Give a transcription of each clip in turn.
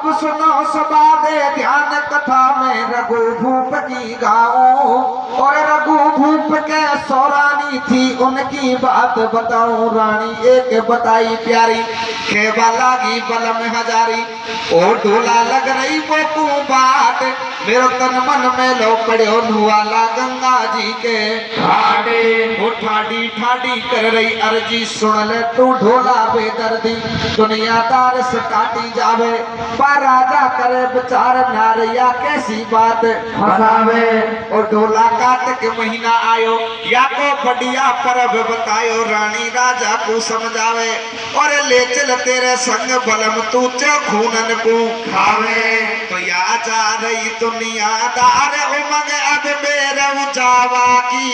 अब सुनो सबादे ध्यान कथा में रघु भूप की गाऊं, और रघु भूप के सौरानी थी उनकी बात बताऊं। रानी एक बताई प्यारी, खेवा लागी बलम हजारी, ओ ढोला लग रही बोकू बाट, मेरो तन मन में लो पड़ो नुआला गंगा जी के घाटे। वो ठाडी ठाडी कर रही अर्जी, सुन ले तू ढोला बेदर्दी, दुनियादार से काटी जावे, पर राजा करे विचार नारिया कैसी बात फसावे। और ढोला काट के महीना आयो, या को बढ़िया परब बतायो, रानी राजा को समझावे, और ले चल तेरे संग बलम तू च खूनन को खावे। तो या जा रही दुनियादार उमंग अब मेरे जावा की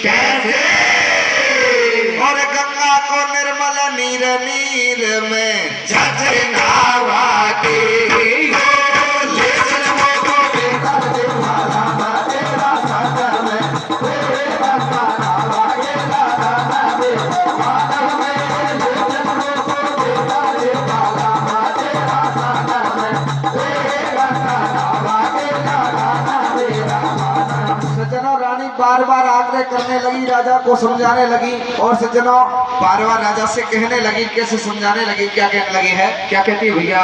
कैसे, और गंगा को निर्मल नीर नीर में झझनावा की। बार बार आग्रह करने लगी, राजा को समझाने लगी, और सज्जनों बार बार राजा से कहने लगी, कैसे समझाने लगी, क्या कहने लगी है, क्या कहती है भैया।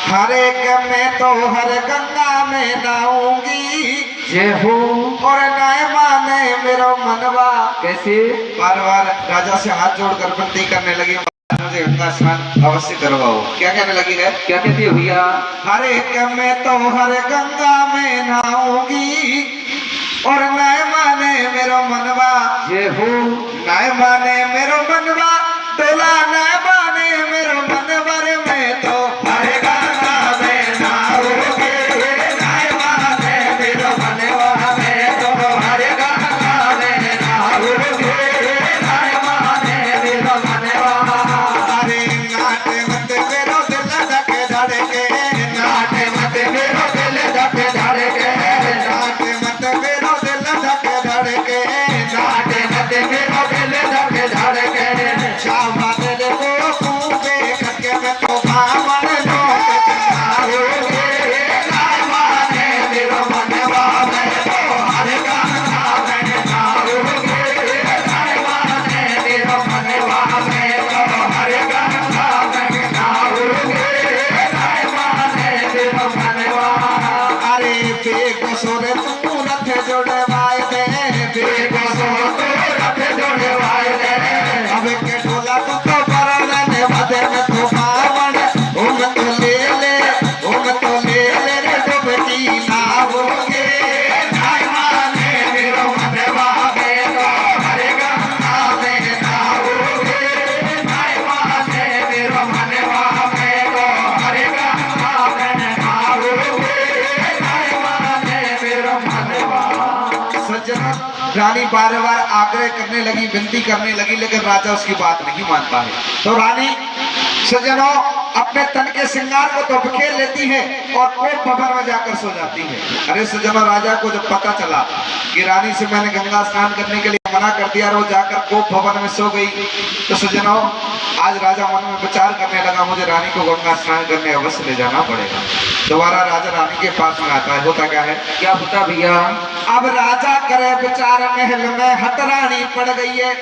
हर एक में तो हर गंगा में नहाऊंगी, जय हो, और नए माने मेरो मनवा। कैसे बार बार राजा से हाथ जोड़कर विनती करने लगी, मुझे गंगा स्नान अवश्य करवाओ। क्या कहने लगी है, क्या कहती है भैया। हर एक में तो हर गंगा में नहाऊंगी, और नए माने मेरो मनवा, ये हो, नए माने मेरो मनवा, डोला नए माने मेरो मनवा रे, मैं तो हरे गंगा में नहाऊंगी, नए माने मेरो मनवा, मैं तो हरे गंगा में नहाऊंगी, नए माने मेरो मनवा। अरे नाटे मत मेरो दिल धड़के धड़के, नाटे मत मेरो दिल धड़के धड़के, नाटे मत मेरो धड़के धड़के, नाटे मत मेरो दिल धड़के धड़के, शामा दिल को खूबे करके मैं तो बावन लोग चढ़ाऊंगी, नाय माने मेरो मनवा, मैं तो हरे गंगा में नहाऊंगी, नाय माने मेरो मनवा, मैं तो हरे गंगा में नहाऊंगी, नाय माने मेरो मनवा। अरे बेगुसुर तू रथ जोड़े रानी बार बार आग्रह करने लगी, विनती करने लगी, लेकिन राजा उसकी बात नहीं मान पाए। तो रानी सज्जनों अपने तन के श्रृंगार को तो बिखेर लेती है और कोप भवन में जाकर सो जाती है। अरे सज्जनों राजा को जब पता चला कि रानी से मैंने गंगा स्नान करने के लिए मना कर दिया और वो जाकर कोप भवन में सो गई, तो सज्जनों आज राजा मन में विचार करने लगा, मुझे रानी को गंगा स्नान करने अवश्य ले जाना पड़ेगा। दोबारा राजा रानी के पास में आता है। होता क्या है, क्या होता भैया। अब राजा करे विचार, महल में हट रानी पड़ गई है,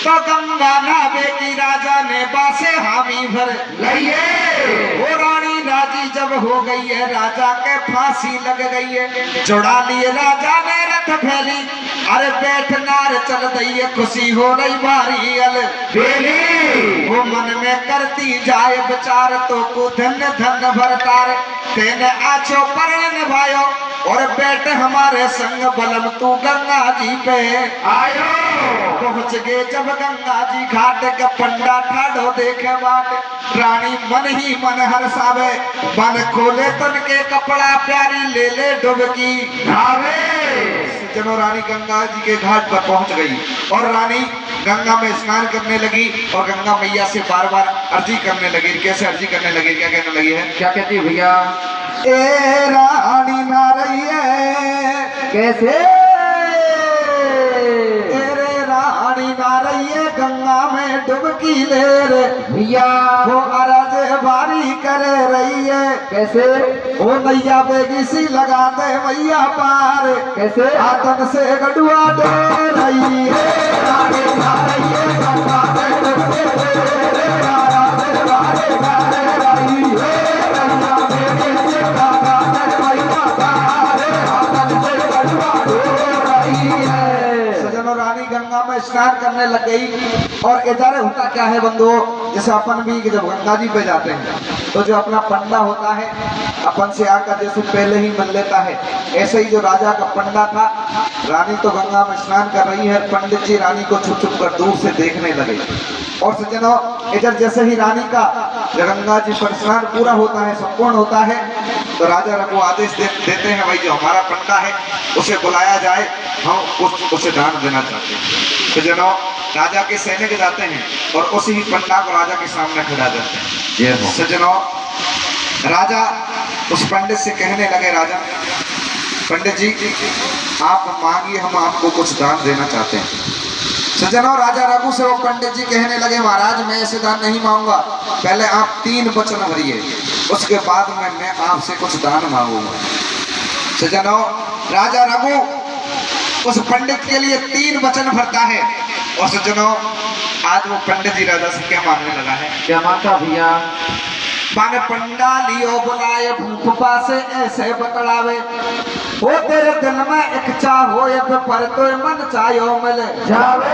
तो गंगा नावे की राजा ने बासे हामी भर लइए। वो रानी राजी जब हो गई है, राजा के फांसी लग गई है, जुड़ा लिए राजा ने रथ फैली, अरे बैठ नार चल दई है, खुशी हो रही बारी अल बेली। वो मन में करती जाए विचार, तो को धन धन भरतार, तेने आछो पर निभायो, और बैठ हमारे संग बलम तू गंगा जी पे आयो। पहुंच गए जब गंगा जी घाट के, पंडा ठाडो देखे बाट, रानी मन ही मन हर्षावे, बन खोले तन के कपड़ा, प्यारी ले ले डुबकी नहावे। सज्जनों रानी गंगा जी के घाट पर पहुंच गई, और रानी गंगा में स्नान करने लगी, और गंगा मैया से बार बार अर्जी करने लगी। कैसे अर्जी करने लगी, क्या कहने लगी है, क्या कहती है भैया। ए रानी ना रही है कैसे, तेरे रानी ना रही है गंगा में डुबकी ले रे भैया, वो अरज बारी करे रही कैसे? ओ नैया बेगी सी लगा दे मैया पार, कैसे? आतन से गडुआ डोर रही है, रानी गा रही है गंगा से डुबके रे, रारा से बारे गारे रही है, नैया बेगी सी लगा दे मैया पार, आतन से गडुआ डोर रही है। सजनों, रानी गंगा में स्नान करने लग गई। और इधर होता क्या है बंधुओं, जैसे अपन भी जब गंगा जी पे जाते हैं तो जो अपना पंडा होता है अपन से आकर जैसे पहले ही मिल लेता है, ऐसे ही जो राजा का पंडा था, रानी तो गंगा में स्नान कर रही है, पंडित जी रानी को छुप छुप कर दूर से देखने लगे। और सज्जनों, इधर जैसे ही रानी का गंगा जी पर स्नान पूरा होता है, संपूर्ण होता है, तो राजा रघु आदेश देते हैं, भाई जो हमारा पंडा है उसे बुलाया जाए, हम उसे दान देना चाहते हैं। तो जनों, राजा के सैनिक जाते हैं और उसी पंडा को राजा के सामने खड़ा करते हैं। सज्जनों, राजा उस पंडित से कहने लगे, राजा पंडित जी आप मांगिए, हम आपको कुछ दान देना चाहते हैं। सज्जनों, राजा रघु से वो पंडित जी कहने लगे, महाराज मैं ऐसे दान नहीं मांगूंगा, पहले आप 3 वचन भरिए, उसके बाद में मैं आपसे कुछ दान मांगूंगा। सज्जनों, राजा रघु उस पंडित के लिए 3 वचन भरता है। और सज्जनों, आज वो पंडित जी राजा से क्या मांगने लगा है? क्या मांगता भैया? माने पंडा लियो बुलाए भूप पासे ऐसे बतलावे, वो तेरे दिल में एक चाह हो पर तो मन चाहो मिले जावे।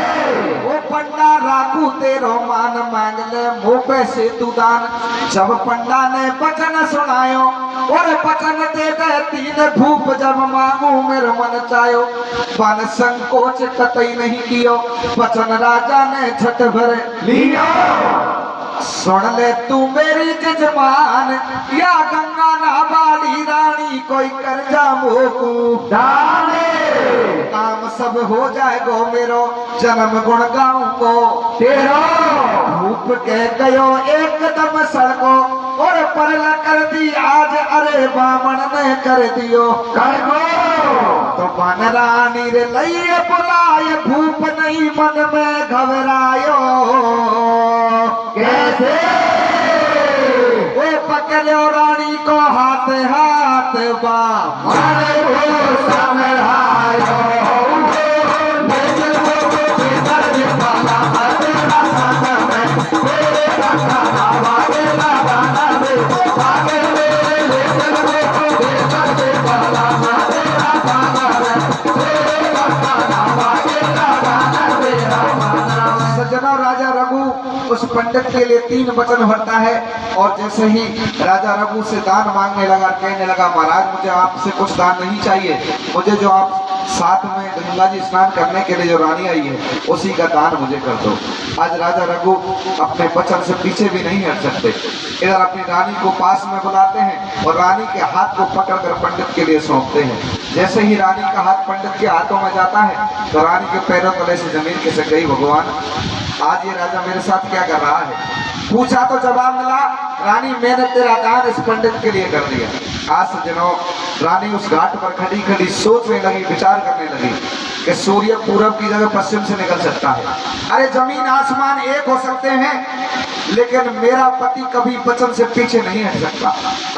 वो पंडा राखू तेरो मान मांग ले, मुँह पे से तू दान। जब पंडा ने वचन सुनायो और वचन दे दे 3 भूप, जब मांगू मेरे मन चाहो, बन संकोच कतई नहीं कियो, वचन राजा ने झट भर लिया। सुन ले तू मेरी जजमान, या गंगा नाबाली रानी कोई कर्जा मोकू दाने, काम सब हो जाएगो मेरो, जन्म गुण गाऊं को तेरो। भूप कह गयो एकदम सड़को, और परला कर दी आज, अरे बामण ने कर दियो कर्मो। तो बन रानी रे लइए बुलाए, भूप नहीं मन में घबरायो, कैसे? वो पकड़ो रानी को हाथ हाथ, बामण को समझायो, सज्जनों, राजा रघु उस पंडित के लिए 3 वचन भरता है। और जैसे ही राजा रघु से दान मांगने लगा, कहने लगा, महाराज मुझे आपसे कुछ दान नहीं चाहिए, मुझे जो आप साथ में गंगा जी स्नान करने के लिए जो रानी आई है उसी का दान मुझे कर दो। आज राजा रघु अपने वचन से पीछे भी नहीं हट सकते। इधर अपनी रानी को पास में बुलाते हैं और रानी के हाथ को पकड़कर पंडित के लिए सौंपते हैं। जैसे ही रानी का हाथ पंडित के हाथों में जाता है तो रानी के पैरों तले से जमीन खिसक गई। भगवान, आज ये राजा मेरे साथ क्या कर रहा है? पूछा तो जवाब मिला, रानी मैंने तेरा दान इस पंडित के लिए कर दिया। आज सज्जनों, रानी उस घाट पर खड़ी खड़ी सोचने लगी, विचार करने लगी कि सूर्य पूरब की जगह पश्चिम से निकल सकता है। अरे जमीन आसमान एक हो सकते हैं, लेकिन मेरा पति कभी वचन से पीछे नहीं हट सकता।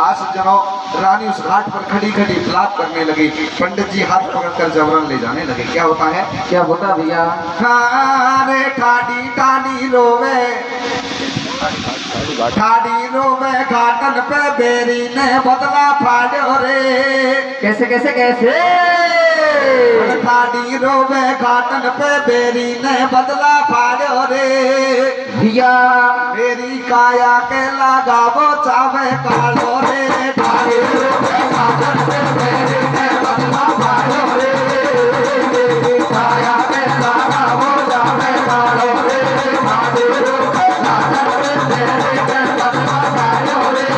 आज सज्जनों, रानी उस घाट पर खड़ी खड़ी विलाप करने लगी। पंडित जी हाथ पकड़कर जबरन ले जाने लगे। क्या होता है? क्या होता भैया? हाँ रे ठाडी ठाडी रोवे, ठाडी रोवे घाटन पे बेरी ने बदला फाड़ो रे। कैसे कैसे कैसे? ठाडी रोवे घाटन पे बेरी ने बदला फाड़ो रे। भैया मेरी काया के लगावो चावे कालो रे। ठाडी रोवे घाटन पे बेरी ने बदला फाड़ो रे। मेरी काया के लगावो चावे कालो रे। ठाडी रोवे घाटन पे बेरी ने बदला फाड़ो रे।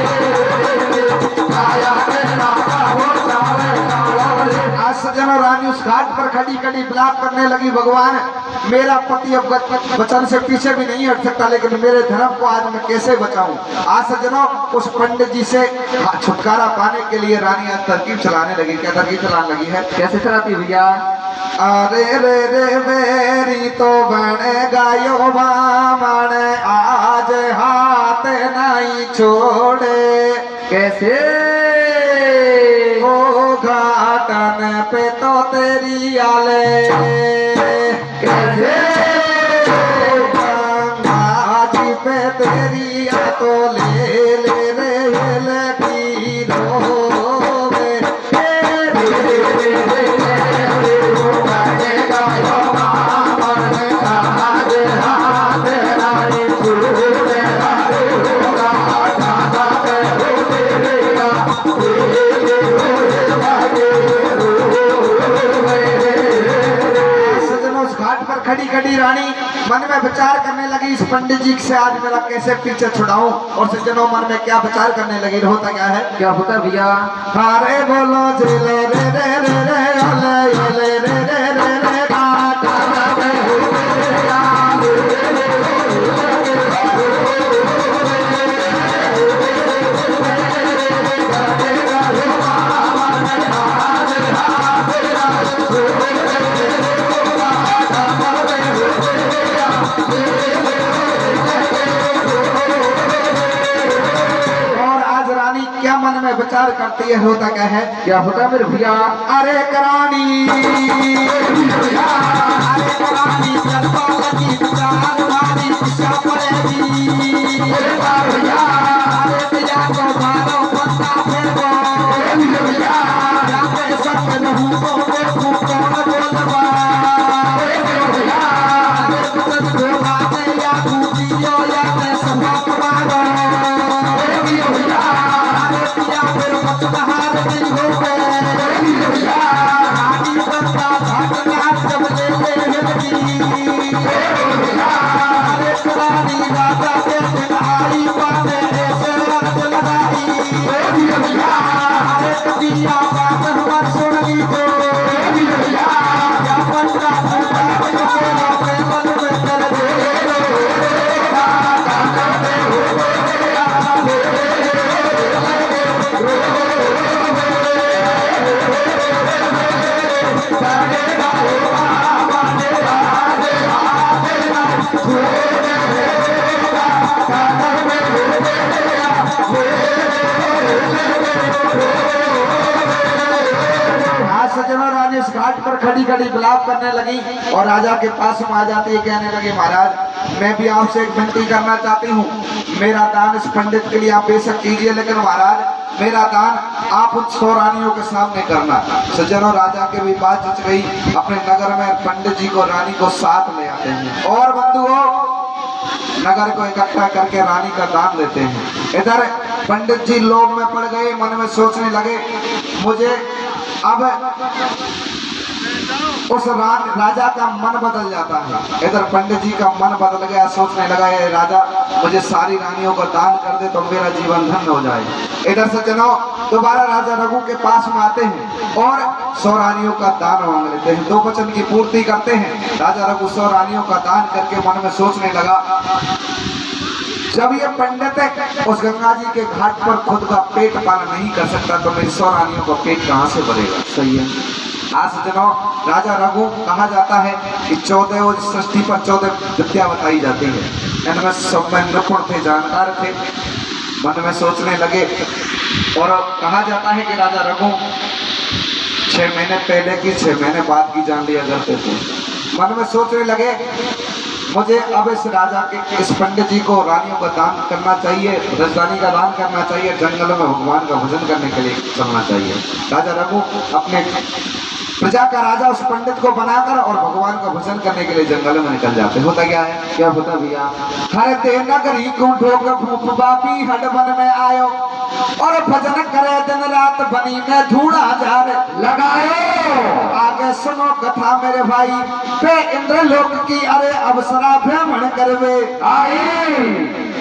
काया के लगावो चावे कालो रे। आज सज्जनों, रानी उस घाट पर खड़ी खड़ी विलाप करने लगी। भगवान, मेरा पति अब वचन से पीछे भी नहीं हट सकता, लेकिन मेरे धर्म को आज मैं कैसे बचाऊं? आज सज्जनों, उस पंडित जी से छुटकारा पाने के लिए रानी आज तरकीब चलाने लगी। क्या तरकीब चलाने लगी है? कैसे चलाती भैया? अरे रे रे मेरी तो बने गायो बामण, आज हाथ नहीं छोड़े। कैसे ओ घाटन पे तो तेरी आले कैसे गंगा जी पे तेरी आ तो ले ले रे लगी रोवे सज्जनों, उस घाट पर खड़ी खड़ी रानी मन में विचार करने लगी, इस पंडित जी से आज मेरा कैसे पीछे छुड़ाऊं। और सज्जनों, मन में क्या विचार करने लगी, होता क्या है, क्या होता भैया हारे बोलो जेले रे रे रे रे ओले ओले रे रे रे रे घाटा क्या मन में विचार करती है, होता क्या है, क्या होता मेरे भैया अरे करानी अरे करानी चलता लगी विचार वाली दिशा पड़ेगी अरे भैया को मारो बंदा फिर जाके सब रहूं तो देखूं कौन बोलवा अरे बदन धोला दे या कूदियो या मैं सबक मारो फिर मतहार नहीं हो गए रानी बंदा भागना जब ले लगी अरे रानी राजा के दिन आई पाने ऐसे राज लगाई अरे कबिया बात हमार सुन ली तो क्या बंदा मन में कर दे सज्जनों, रानी इस घाट पर खड़ी खड़ी विलाप करने लगी और राजा के पास में आ जाते ही कहने लगे, महाराज मैं भी आपसे एक विनती करना चाहती हूँ, मेरा दान इस पंडित के लिए आप बेशक कीजिए, लेकिन महाराज मेरा दान आप उन 100 रानियों के सामने करना। सज्जनों, राजा के भी बात जच गई, अपने नगर में पंडित जी को रानी को साथ ले आते हैं और बंधुओं नगर को इकट्ठा करके रानी का दान देते हैं। इधर पंडित जी लोभ में पड़ गए, मन में सोचने लगे मुझे अब उस राजा का मन बदल जाता है। इधर पंडित जी का मन बदल गया, सोचने लगा ये राजा मुझे सारी रानियों को दान कर दे तो मेरा जीवन धन्य हो जाए। इधर सज्जनों, दोबारा राजा रघु के पास में आते हैं और 100 रानियों का दान मांग लेते हैं, 2 वचन की पूर्ति करते हैं। राजा रघु 100 रानियों का दान करके मन में सोचने लगा, जब ये पंडित उस गंगा जी के घाट पर खुद का पेट पालन नहीं कर सकता तो मेरी 100 रानियों का पेट कहाँ से भरेगा। सही है। आज सज्जनों, राजा रघु कहा जाता है कि 14 सृष्टि पर 14 विद्या बताई जाती है, इनमें सब में निपुण थे, जानकार थे। मन में सोचने लगे और कहा जाता है कि राजा रघु 6 महीने पहले की 6 महीने बाद की जान लिया करते थे। मन में सोचने लगे मुझे अब इस राजा के इस पंडित जी को रानियों का दान करना चाहिए, राजधानी का दान करना चाहिए, जंगलों में भगवान का भजन करने के लिए चलना चाहिए। राजा रघु अपने प्रजा का राजा उस पंडित को बनाकर और भगवान का भजन करने के लिए जंगल में निकल जाते। होता क्या है, क्या होता भैया हर ते नगरी कुंठों का भूप बापी हड बन में आयो और भजन करे दिन रात बनी में धूड़ा जार लगायो। आगे सुनो कथा मेरे भाई, पे इंद्रलोक की अरे अवसरा भ्रमण करवे आई।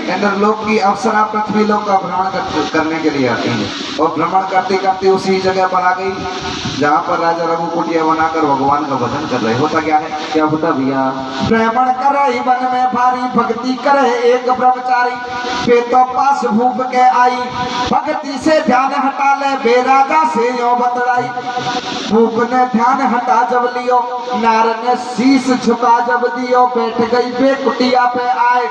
इंद्रलोक की अप्सरा पृथ्वी लोक का भ्रमण करने के लिए आती है और भ्रमण करते करते उसी जगह पर आ गई जहाँ पर राजा रघु कुटिया बनाकर भगवान का भजन कर रहे। होता क्या है, क्या होता भैया भ्रमण करे वन में भारी भक्ति करे एक ब्रह्मचारी, पे तो पास भूप के आई भक्ति से ध्यान हटा ले बे राजा से यो बतलाई। भूप ने ध्यान हटा जब लियो, नार ने शीश झुका जब दियो, बैठ गई बे कुटिया पे आए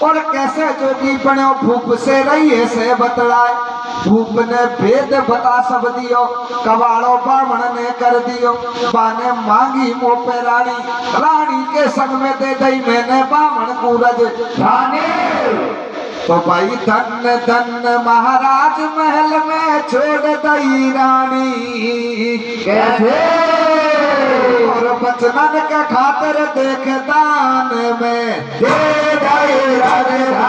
और कैसे जोगी बनो भूप से रही से बतलाए। धूप ने भेद बता सब दियो, कबाड़ो बामण ने कर दियो, बाने मांगी मोह पे रानी, रानी के संग में दे दई मैंने बामण सूरज रानी। तो भाई धन धन महाराज महल में छोड़ दई रानी, कैसे और बचनन के खातिर देख दान में दे दई रानी।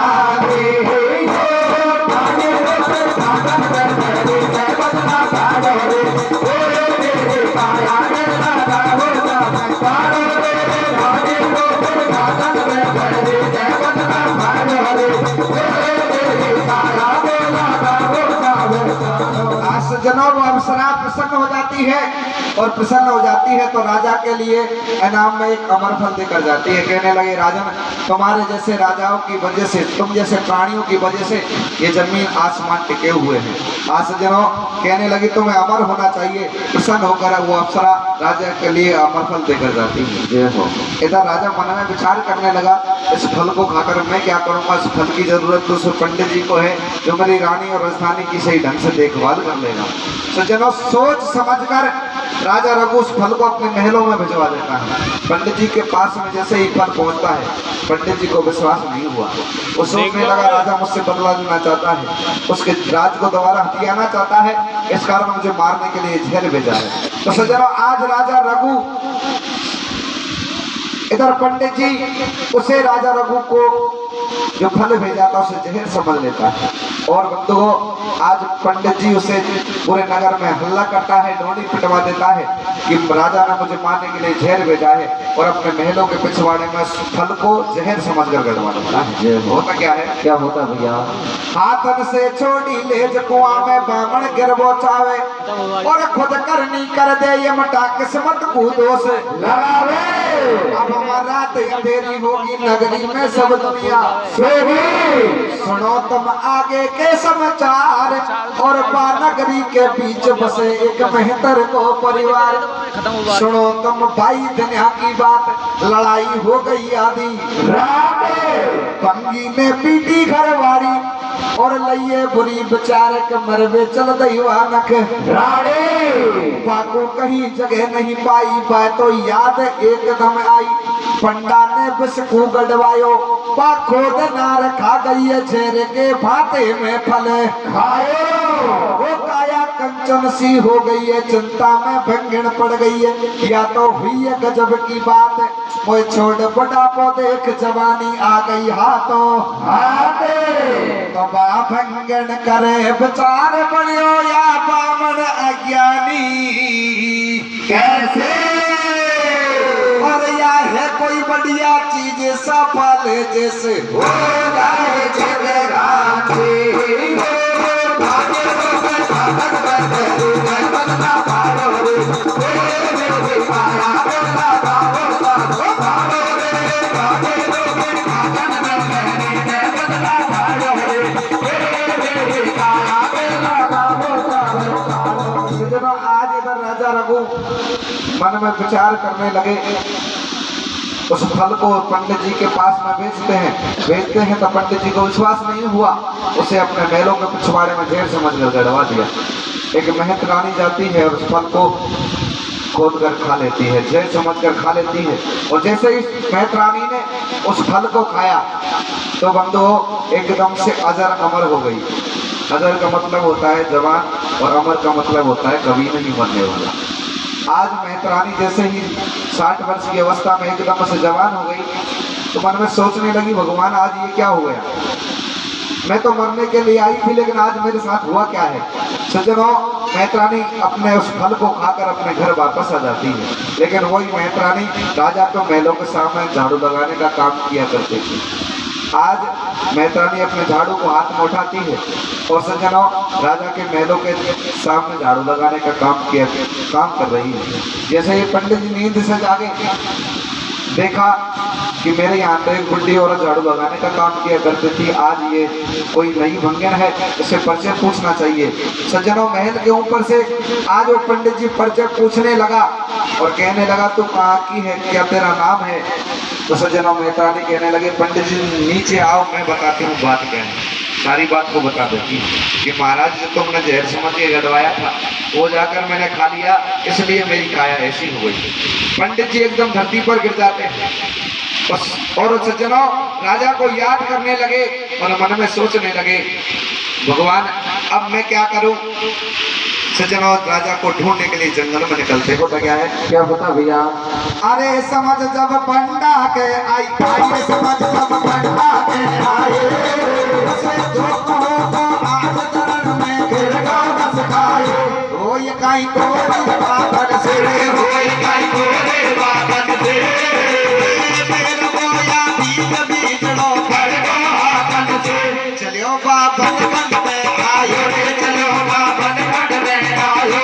जनाब अप्सरा प्रसन्न हो जाती है और प्रसन्न हो जाती है तो राजा के लिए इनाम में एक अमर फल देकर जाती है। कहने लगे राजन, तुम्हारे जैसे राजाओं की वजह से, तुम जैसे प्राणियों की वजह से ये जमीन आसमान टिके हुए हैं। आज सज्जनों कहने लगी तुम्हें अमर होना चाहिए। प्रसन्न होकर वो अप्सरा राजा के लिए अमर फल देकर जाती है। इधर राजा मन में विचार करने लगा, इस फल को खाकर मैं क्या करूंगा। इस फल की जरूरत तो उस पंडित जी को है जो मेरी रानी और राजधानी की सही ढंग से देखभाल कर लेगा। सज्जनों सोच समझकर राजा रघु उस फल को अपने महलों में भिजवा देता है। पंडित जी के पास में जैसे ही फल पहुंचता है, पंडित जी को विश्वास नहीं हुआ। वो सोचने लगा राजा मुझसे बदला लेना चाहता है, उसके राज को दोबारा हथियाना चाहता है, इस कारण मुझे मारने के लिए जहर भेजा है। तो सज्जनों आज राजा रघु, इधर पंडित जी उसे राजा रघु को जो फल भेजा था उसे जहर समझ लेता है। और बंधुओं आज पंडित जी उसे पूरे नगर में हल्ला करता है, डोली पिटवा देता है कि राजा ने मुझे मारने के लिए जहर भेजा है और अपने महलों के पिछवाड़े में फल को जहर समझकर गड़वा देता है। होता क्या है, क्या होता भैया, हाथन से छोड़ी ले कुआं में बामण गिरबो चावे और खुद करनी कर दे ये मटा किस्मत कूदो से लगावे। अब हमारा देरी होगी नगरी में सब दुनिया सुनो तुम आगे के समाचार और बानगरी के बीच बसे एक मेहतर को परिवार। सुनो तुम भाई दुनिया की बात, लड़ाई हो गई आधी पंगी ने पीटी घरवाड़ी और लइये बुरी बेचारे मरवे चल दैवानक राणे। बाको कहीं जगह नहीं पाई, बात तो याद एकदम आई, पंडा ने बिस्कू गड़वायो खोद ना रखा गई है, छेरे के भाते में फल खायो। वो काया कंचन सी हो गई है, चिंता में भंगण पड़ गई है, या तो हुई है गजब की बात, वो छोड़ बुढ़ापो देख जवानी आ गई हाथों हाथे। तो बा भंगण करे विचार बढ़ियो या बामण अज्ञानी, कैसे और या है कोई बढ़िया चीज सफल जैसे हो जाए आज इधर राजा रघु मन में विचार करने लगे, उस फल को पंडित जी के पास में भेजते हैं तो पंडित जी को विश्वास नहीं हुआ, उसे अपने महलों के पिछवाड़े में ढेर समझ कर गड़वा दिया। एक महत रानी जाती है और उस फल को खोद कर खा लेती है, जय समझ कर खा लेती है। और जैसे ही महत रानी ने उस फल को खाया तो बंधुओं एकदम से अजर अमर हो गई। अजर का मतलब होता है जवान और अमर का मतलब होता है कभी नहीं मरने वाला। आज मेहतरानी जैसे ही 60 वर्ष की अवस्था में एकदम से जवान हो गई तो मन में सोचने लगी भगवान आज ये क्या हो गया, मैं तो मरने के लिए आई थी लेकिन आज मेरे साथ हुआ क्या है। सज्जनों मेहतरानी अपने उस फल को खाकर अपने घर वापस आ जाती है, लेकिन वही मेहतरानी राजा को महलों के सामने झाड़ू लगाने का काम किया करती थी। आज मेहतरानी अपने झाड़ू को हाथ में उठाती है और सज्जनों राजा के महलों के सामने झाड़ू लगाने का काम कर रही है। जैसे ही पंडित जी नींद से जागे देखा कि मेरे यहाँ पे एक बुढ़ी औरत झाड़ू लगाने का काम किया करती थी, आज ये कोई नई भंगन है, इससे परिचय पूछना चाहिए। सज्जनों महल के ऊपर से आज वो पंडित जी परिचय पूछने लगा और कहने लगा तू कहाँ की है, क्या तेरा नाम है। तो सज्जनों मेहतरानी कहने लगे पंडित जी नीचे आओ मैं बताती हूँ बात क्या है। सारी बात को बता देती है कि महाराज जो तुमने जहर समझ के गड़वाया था वो जाकर मैंने खा लिया, इसलिए मेरी काया ऐसी हो गई। पंडित जी एकदम धरती पर गिर जाते हैं बस। और सज्जनों, राजा को याद करने लगे और मन में सोचने लगे, भगवान अब मैं क्या करूं। सज्जनों, राजा को ढूंढने के लिए जंगल में निकलते हो। क्या है, क्या बता भैया? अरे समझ जब पंडा के आई, आइए समझ जब पंडा के आए, उसे जो कहो तो आज चरण में गिर गया बस खाए। ओ ये काई को रे बाबन से, ओ ये काई को रे बाबन से, मेरा बोया बीच बीच लो पर बाबन से। चलियो बाबन गंड में आयो रे, चलियो बाबन गंड में आयो।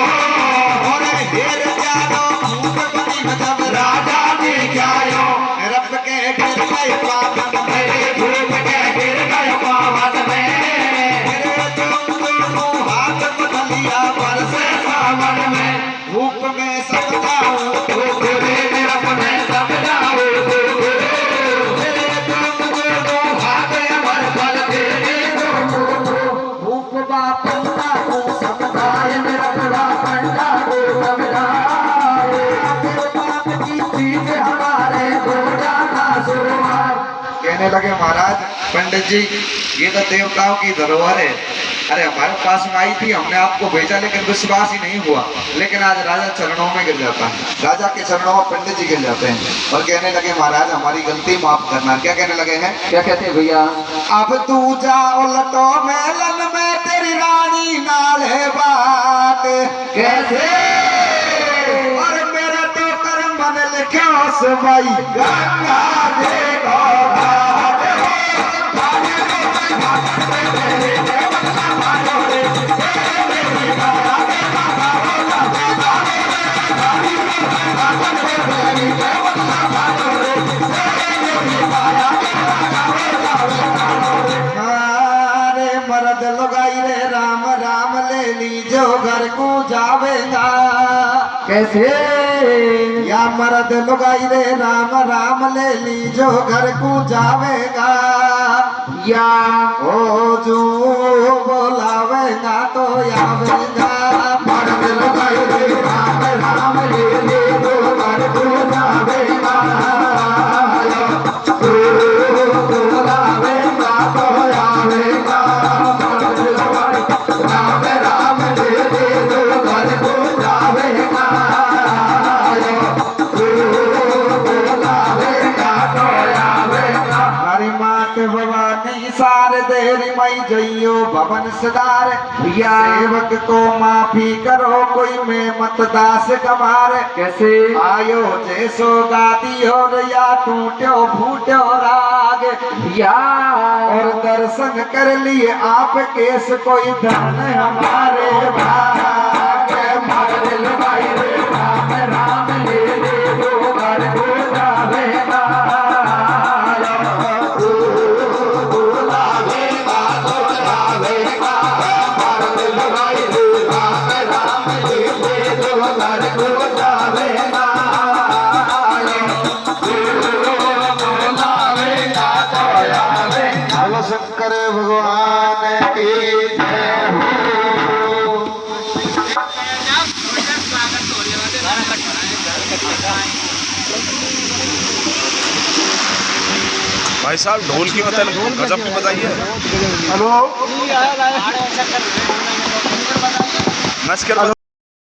और हेर जानो भूख बनी जब राजा ने जायो, रब के गिर गए पावन में, धूप के गिर गए पावन में। मेरे दोनों हाथ बदलिया बरसे सावन में, धूप में सब जाऊं तो गुरे, रब में सब जाऊं तो गुरे। मेरे दोनों हाथ अमर फल दे, धूप बा पंडा को समझाए, मेरा बड़ा पंडा को समझाए। बाप की चीज हमारे गोरा का सुरवार। कहने लगे महाराज पंडित जी, ये तो देवताओं की धरोहर है। अरे हमारे पास में आई थी, हमने आपको भेजा लेकिन विश्वास ही नहीं हुआ। लेकिन आज राजा चरणों में गिर जाता है, राजा के चरणों में पंडित जी गिर जाते हैं और कहने लगे महाराज हमारी गलती माफ करना। क्या कहने लगे हैं, क्या कहते हैं भैया? अब तू जा उलटो मेलन में तेरी रानी नाले बात। कैसे? और मेरा तो कर्म मन लिखा सवाई, गंगा देखो घाट। मरद लगाई रे राम राम ले लीजो घर को जावेगा। कैसे? या मरद लगाई रे राम राम ले लीजो घर को जावेगा। या ओ जो बोलावेगा तो आवेगा। मर्द लगाई रे राम राम ले लीजो घर को जावेगा। भवानी सार देरी मई जइयो भवन सदार। सेवक को माफी करो कोई में मत दास गमार। कैसे? आयो जैसो गाती हो या टूट्यो फूट्यो राग। या और दर्शन कर लिए आप केस कोई धन हमारे भाग। मर्द लगाई रे राम राम ले लीजो घर को जावेगा। शंकर भगवान की जय हो। भाई साहब ढोल की मतलब गजब की बजाइए। हेलो नस के